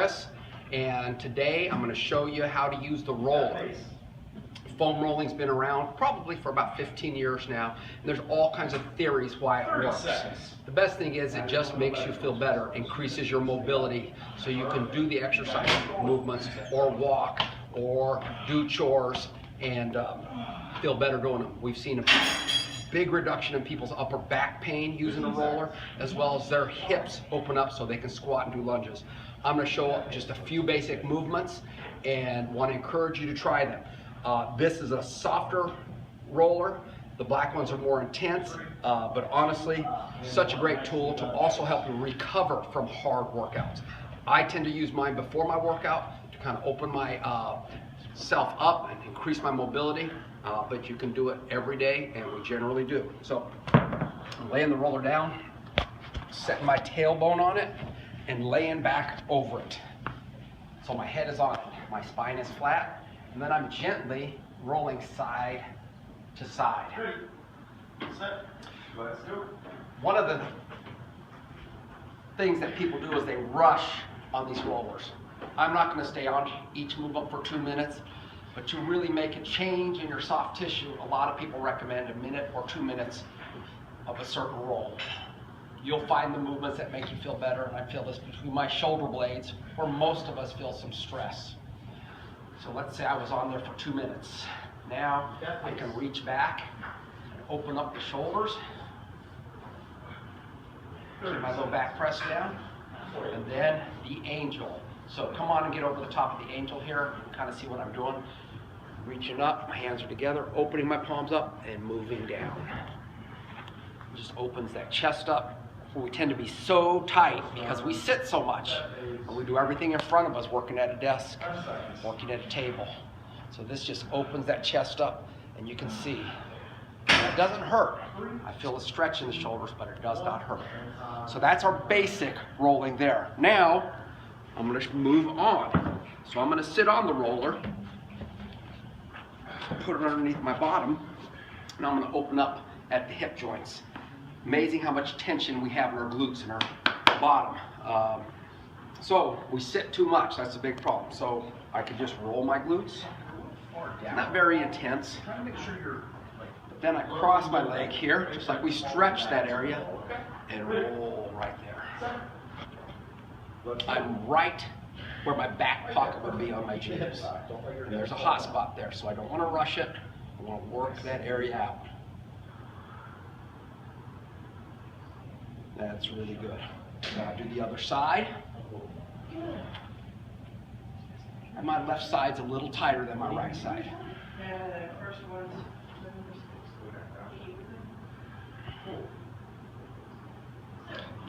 Chris, and today I'm going to show you how to use the roller. Foam rolling's been around probably for about 15 years now, and there's all kinds of theories why it works. The best thing is it just makes you feel better, increases your mobility, so you can do the exercise movements or walk or do chores and feel better doing them. We've seen a big reduction in people's upper back pain using a roller, as well as their hips open up so they can squat and do lunges. I'm going to show just a few basic movements and want to encourage you to try them. This is a softer roller. The black ones are more intense, but honestly, such a great tool to also help you recover from hard workouts. I tend to use mine before my workout to kind of open my self up and increase my mobility, but you can do it every day, and we generally do. So I'm laying the roller down, setting my tailbone on it, and laying back over it. So my head is on it, my spine is flat, and then I'm gently rolling side to side. One of the things that people do is they rush on these rollers. I'm not going to stay on each movement for 2 minutes, but to really make a change in your soft tissue, a lot of people recommend 1 minute or 2 minutes of a certain roll. You'll find the movements that make you feel better, and I feel this between my shoulder blades, where most of us feel some stress. So let's say I was on there for 2 minutes. Now I can reach back and open up the shoulders, keep my low back press down, and then the angel. So come on and get over the top of the angel here, kind of see what I'm doing. Reaching up, my hands are together, opening my palms up and moving down. Just opens that chest up. We tend to be so tight because we sit so much. We do everything in front of us, working at a desk, working at a table. So this just opens that chest up, and you can see. And it doesn't hurt. I feel a stretch in the shoulders, but it does not hurt. So that's our basic rolling there. Now, I'm going to move on. So I'm going to sit on the roller, put it underneath my bottom, and I'm going to open up at the hip joints. Amazing how much tension we have in our glutes and our bottom. So we sit too much, that's a big problem. So I could just roll my glutes, not very intense. But then I cross my leg here, just like we stretch that area, and roll right there. I'm right where my back pocket would be on my jeans. And there's a hot spot there, so I don't want to rush it. I want to work that area out. That's really good. Now do the other side. And my left side's a little tighter than my right side.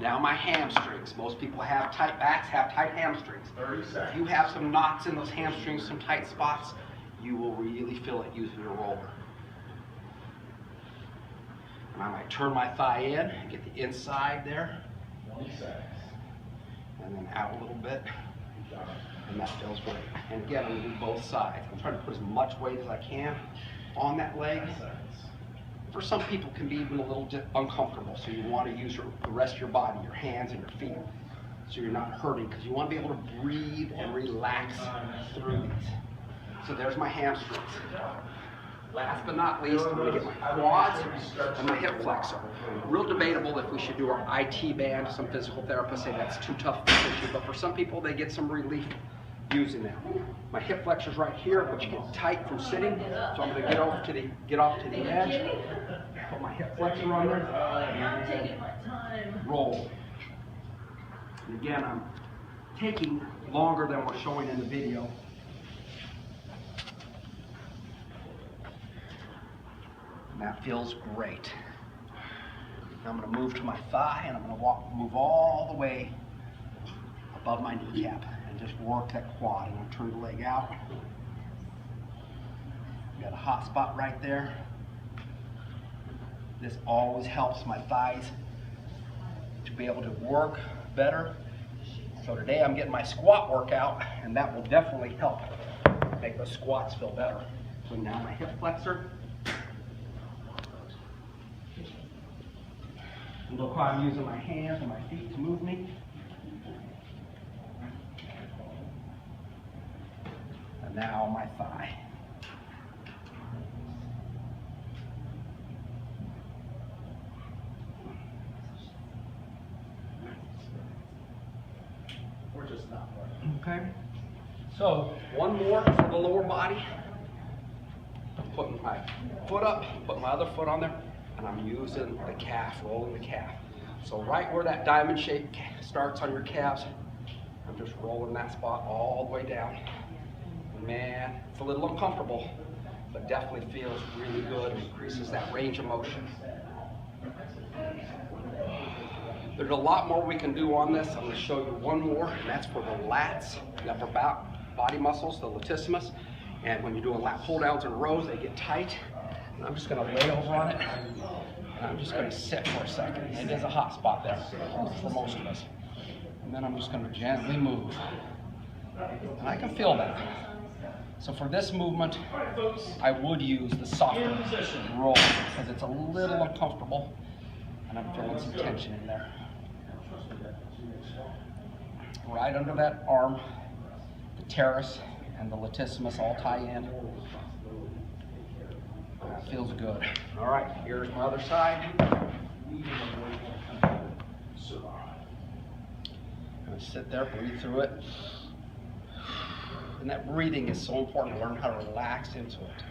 Now my hamstrings. Most people have tight backs, have tight hamstrings. If you have some knots in those hamstrings, some tight spots, you will really feel it using your roller. And I might turn my thigh in, get the inside there, and then out a little bit, and that feels great. And again, I'm going to do both sides. I'm trying to put as much weight as I can on that leg. For some people, it can be even a little uncomfortable, so you want to use the rest of your body, your hands and your feet, so you're not hurting, because you want to be able to breathe and relax through these. So there's my hamstrings. Last but not least, I'm going to get my quads and my hip flexor. Real debatable if we should do our IT band. Some physical therapists say that's too tough for tissue, but for some people, they get some relief using that. My hip flexor's right here, which you get tight from sitting. So I'm going to get off to the edge, put my hip flexor on there, and roll. And again, I'm taking longer than we're showing in the video. And that feels great. Now I'm going to move to my thigh, and I'm going to move all the way above my kneecap and just work that quad. I'm going to turn the leg out. Got a hot spot right there. This always helps my thighs to be able to work better. So today I'm getting my squat workout, and that will definitely help make those squats feel better. So now my hip flexor. Look how I'm using my hands and my feet to move me. now my thigh. We're just not working. Okay. So one more for the lower body. I'm putting my foot up, putting my other foot on there, and I'm using the calf, rolling the calf. So right where that diamond shape starts on your calves, I'm just rolling that spot all the way down. Man, it's a little uncomfortable, but definitely feels really good and increases that range of motion. There's a lot more we can do on this. I'm going to show you one more, and that's for the lats, the upper body muscles, the latissimus. And when you're doing lat pull downs and rows, they get tight. And I'm just going to lay over on it, and I'm just going to sit for a second. It is a hot spot there for most of us. And then I'm just going to gently move. And I can feel that. So for this movement, I would use the softer roll because it's a little uncomfortable, and I'm feeling some tension in there. Right under that arm, the teres and the latissimus all tie in. That feels good. All right, here's my other side. I'm gonna sit there, breathe through it. And that breathing is so important to learn how to relax into it.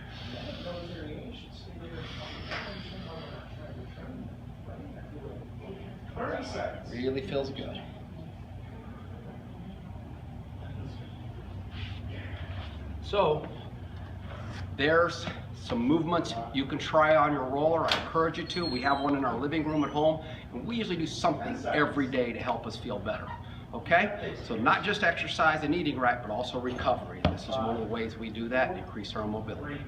Really feels good. So there's some movements you can try on your roller. I encourage you to. We have one in our living room at home, and we usually do something every day to help us feel better. Okay? So not just exercise and eating right, but also recovery. This is one of the ways we do that and increase our mobility.